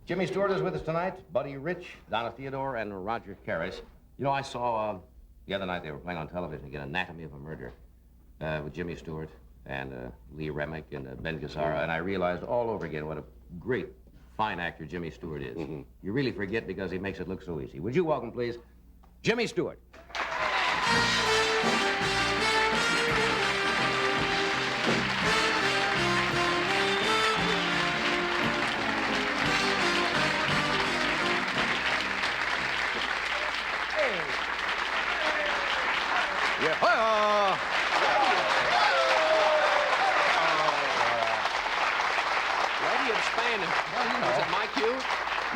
Jimmy Stewart is with us tonight. Buddy Rich, Donna Theodore, and Roger Karras. You know, I saw the other night they were playing on television again, Anatomy of a Murder, with Jimmy Stewart and Lee Remick and Ben Gazzara, and I realized all over again what a great, fine actor Jimmy Stewart is. You really forget because he makes it look so easy. Would you welcome, please, Jimmy Stewart.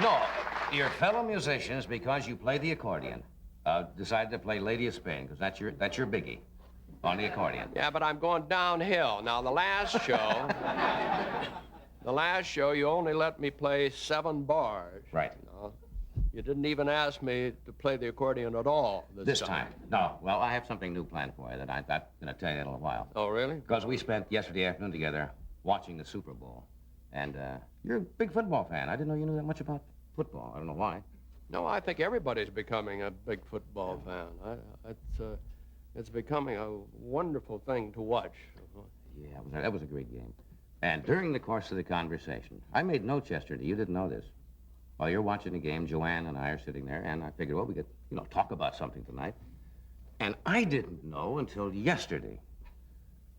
No, your fellow musicians, because you play the accordion, decided to play Lady of Spain, because that's your biggie on the accordion. Yeah, but I'm going downhill. Now, the last show, you only let me play 7 bars. Right. You know? You didn't even ask me to play the accordion at all this time. No. Well, I have something new planned for you that I'm going to tell you in a little while. Oh, really? Because we spent yesterday afternoon together watching the Super Bowl. And you're a big football fan. I didn't know you knew that much about football. I don't know why. No, I think everybody's becoming a big football fan. It's becoming a wonderful thing to watch. Yeah, that was a great game. And during the course of the conversation, I made notes yesterday. You didn't know this. While you're watching the game, Joanne and I are sitting there, and I figured, well, we could, talk about something tonight. And I didn't know until yesterday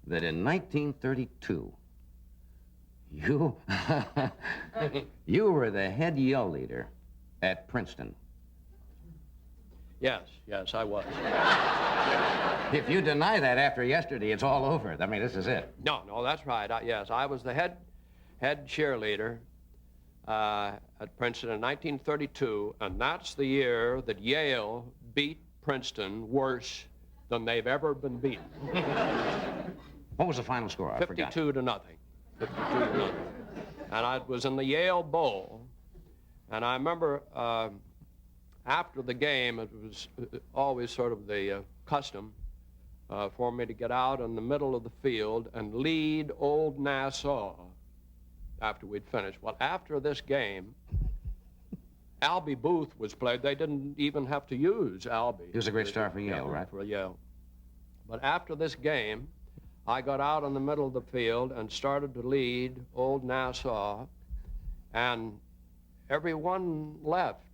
that in 1932, you were the head yell leader at Princeton. Yes, I was. If you deny that after yesterday, it's all over. I mean, this is it. No, that's right. Yes, I was the head cheerleader at Princeton in 1932, and that's the year that Yale beat Princeton worse than they've ever been beaten. What was the final score? I forgot. 52 to nothing. 52 to nothing. And I was in the Yale Bowl, and I remember after the game, it was always sort of the custom for me to get out in the middle of the field and lead Old Nassau after we'd finished. Well, after this game, Albie Booth was played. They didn't even have to use Albie. He was a great star for Yale, right? For Yale. But after this game, I got out in the middle of the field and started to lead Old Nassau, and everyone left,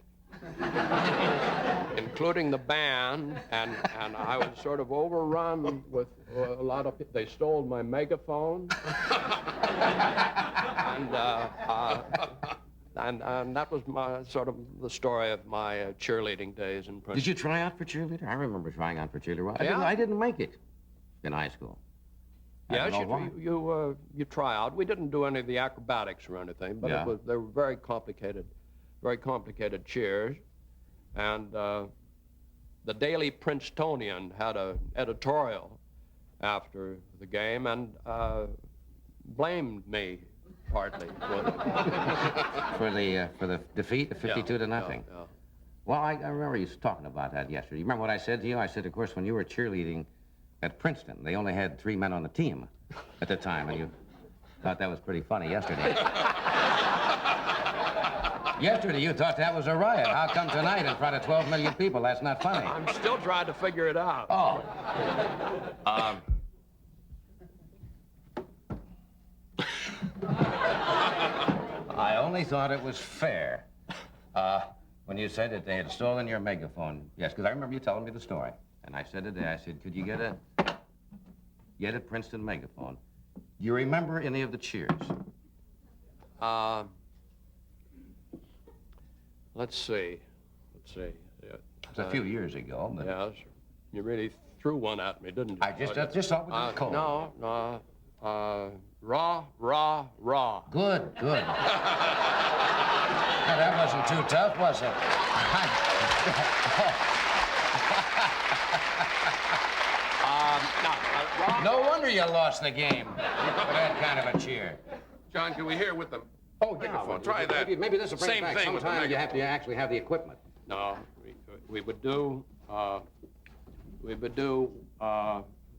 including the band, and I was sort of overrun with a lot of people. They stole my megaphone, and that was my sort of the story of my cheerleading days in Princeton. Did you try out for cheerleader? I remember trying out for cheerleader. Yeah. I didn't make it in high school. Yes, you try out. We didn't do any of the acrobatics or anything, but they were very complicated cheers. And the Daily Princetonian had an editorial after the game and blamed me partly for the defeat, the 52 to nothing. Yeah. Well, I remember you talking about that yesterday. You remember what I said to you? I said, of course, when you were cheerleading at Princeton, they only had 3 men on the team at the time, and you thought that was pretty funny yesterday. Yesterday, you thought that was a riot. How come tonight, in front of 12 million people, that's not funny? I'm still trying to figure it out. Oh. I only thought it was fair when you said that they had stolen your megaphone. Yes, because I remember you telling me the story. And I said today, I said, could you get a Princeton megaphone? Do you remember any of the cheers? Let's see. It's a few years ago. But yes. You really threw one at me, didn't you? I just thought it was cold. No. Rah, rah, rah. Good. Well, that wasn't too tough, was it? No wonder you lost the game for that kind of a cheer. John, can we hear with the megaphone? No, Try that. Maybe this will bring Same it back. thing with the Sometime you megaphone. have to actually have the equipment. No, we would do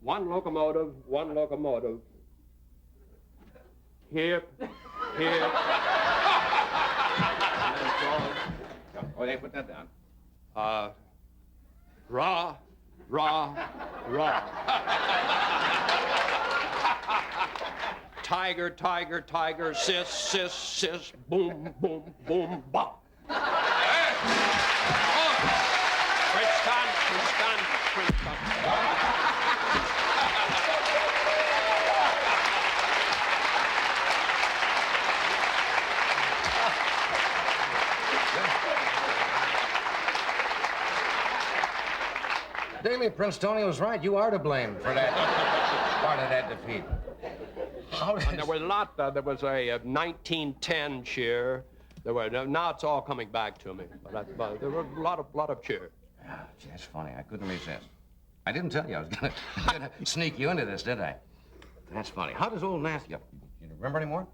one locomotive. Hip. Oh, they put that down. Rah, rah, rah. Tiger, tiger, tiger, sis, sis, sis, boom, boom, boom, bop. Princeton, Princeton, Princeton. Damien Princetonian was right. You are to blame for that part of that defeat. And there were a lot. There was a 1910 cheer. Now it's all coming back to me. But there were a lot of cheers. Yeah, gee, that's funny. I couldn't resist. I didn't tell you I was gonna sneak you into this, did I? That's funny. How does old Nasty? You remember anymore?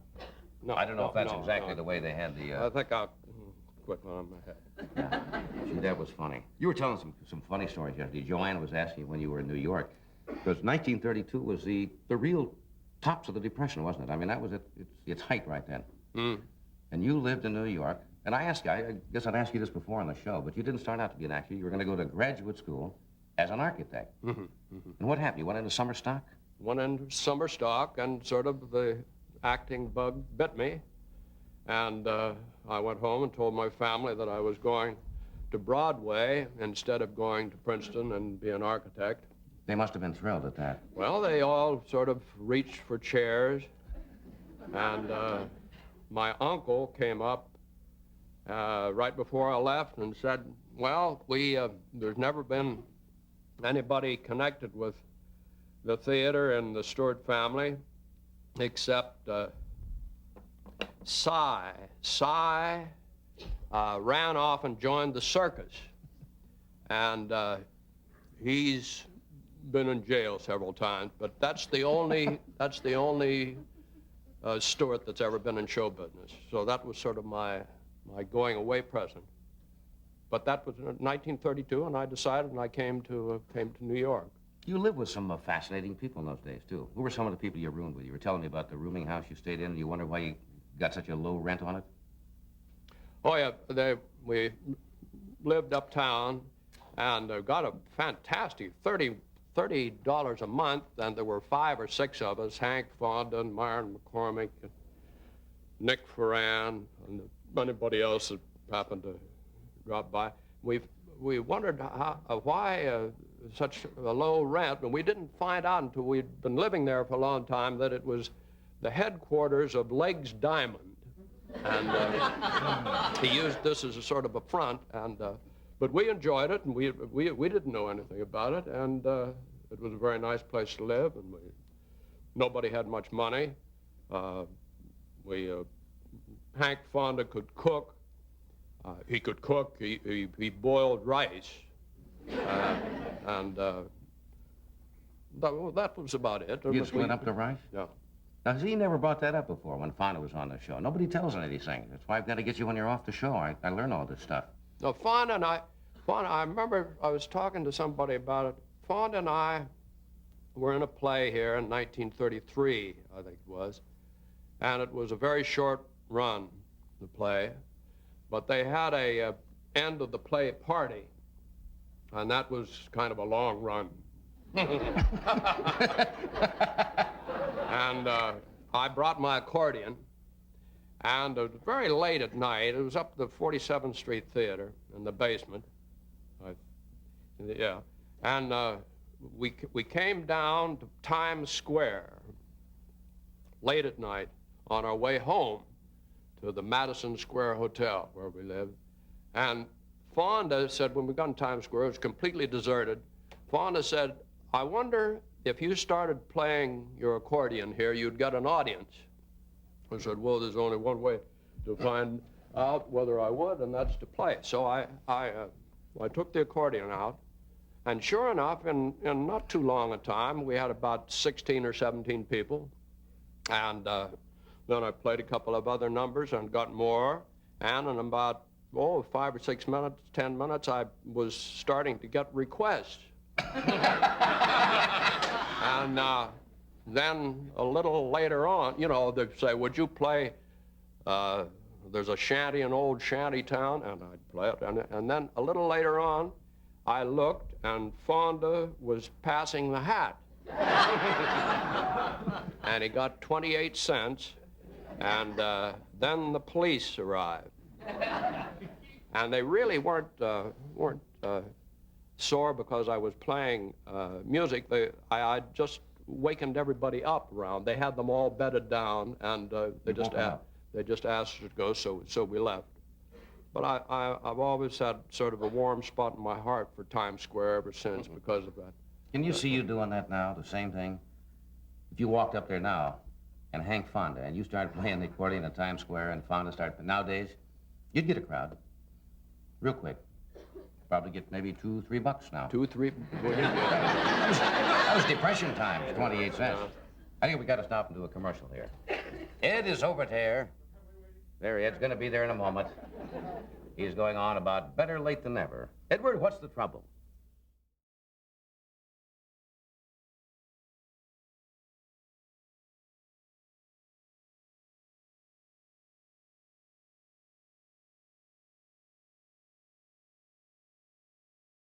No. I don't know if that's exactly the way they had the. I think I'll quit on my head. Yeah. Gee, that was funny. You were telling some funny stories yesterday. Joanne was asking you when you were in New York, because 1932 was the real tops of the Depression, wasn't it? I mean, that was its height right then. Mm. And you lived in New York. And I asked you, I guess I'd asked you this before on the show, but you didn't start out to be an actor. You were going to go to graduate school as an architect. Mm-hmm. Mm-hmm. And what happened? You went into summer stock? Went into summer stock, and sort of the acting bug bit me. And I went home and told my family that I was going to Broadway instead of going to Princeton and be an architect. They must have been thrilled at that. Well, they all sort of reached for chairs, and my uncle came up right before I left and said, well, there's never been anybody connected with the theater and the Stewart family except Cy. Cy ran off and joined the circus, and he's been in jail several times, but that's the only Stewart that's ever been in show business. So that was sort of my going away present. But that was in 1932, and I decided, and I came to New York. You lived with some fascinating people in those days, too. Who were some of the people you roomed with? You were telling me about the rooming house you stayed in, and you wondered why you got such a low rent on it? Oh, yeah, we lived uptown, and got a fantastic $30 a month, and there were 5 or 6 of us, Hank Fonda and Myron McCormick and Nick Ferran and anybody else that happened to drop by. We wondered why such a low rent, and we didn't find out until we'd been living there for a long time that it was the headquarters of Legs Diamond. And he used this as a sort of a front, and but we enjoyed it, and we didn't know anything about it, and it was a very nice place to live, and nobody had much money. Hank Fonda could cook. He could cook. He boiled rice, and that was about it. You split up the rice? Yeah. Now, see, he never brought that up before when Fonda was on the show. Nobody tells any of these things. That's why I've got to get you when you're off the show. I learn all this stuff. No, Fonda, I remember I was talking to somebody about it. Fonda and I were in a play here in 1933, I think it was, and it was a very short run, the play, but they had a end of the play party, and that was kind of a long run. And I brought my accordion, and it was very late at night. It was up at the 47th Street Theater in the basement. Yeah, and we came down to Times Square late at night on our way home to the Madison Square Hotel where we lived. And Fonda said, when we got in Times Square, it was completely deserted. Fonda said, I wonder if you started playing your accordion here, you'd get an audience. I said, well, there's only one way to find out whether I would, and that's to play. So I took the accordion out, and sure enough, in not too long a time, we had about 16 or 17 people, and then I played a couple of other numbers and got more, and in about, 5 or 6 minutes, 10 minutes, I was starting to get requests. And then a little later on, they'd say, would you play There's a shanty, an old shanty town, and I'd play it. And then a little later on, I looked, and Fonda was passing the hat. And he got 28 cents, and then the police arrived. And they really weren't sore because I was playing music. I just wakened everybody up around. They had them all bedded down, and they just asked us to go, so we left. But I've always had sort of a warm spot in my heart for Times Square ever since because of that. Can you see you doing that now, the same thing? If you walked up there now and Hank Fonda and you started playing the accordion at Times Square and Fonda started, nowadays, you'd get a crowd. Real quick. Probably get maybe $2, $3 now. 2, 3. That was Depression times, 28 cents. I think we got to stop and do a commercial here. Ed is over there. There, Ed's going to be there in a moment. He's going on about better late than never. Edward, what's the trouble?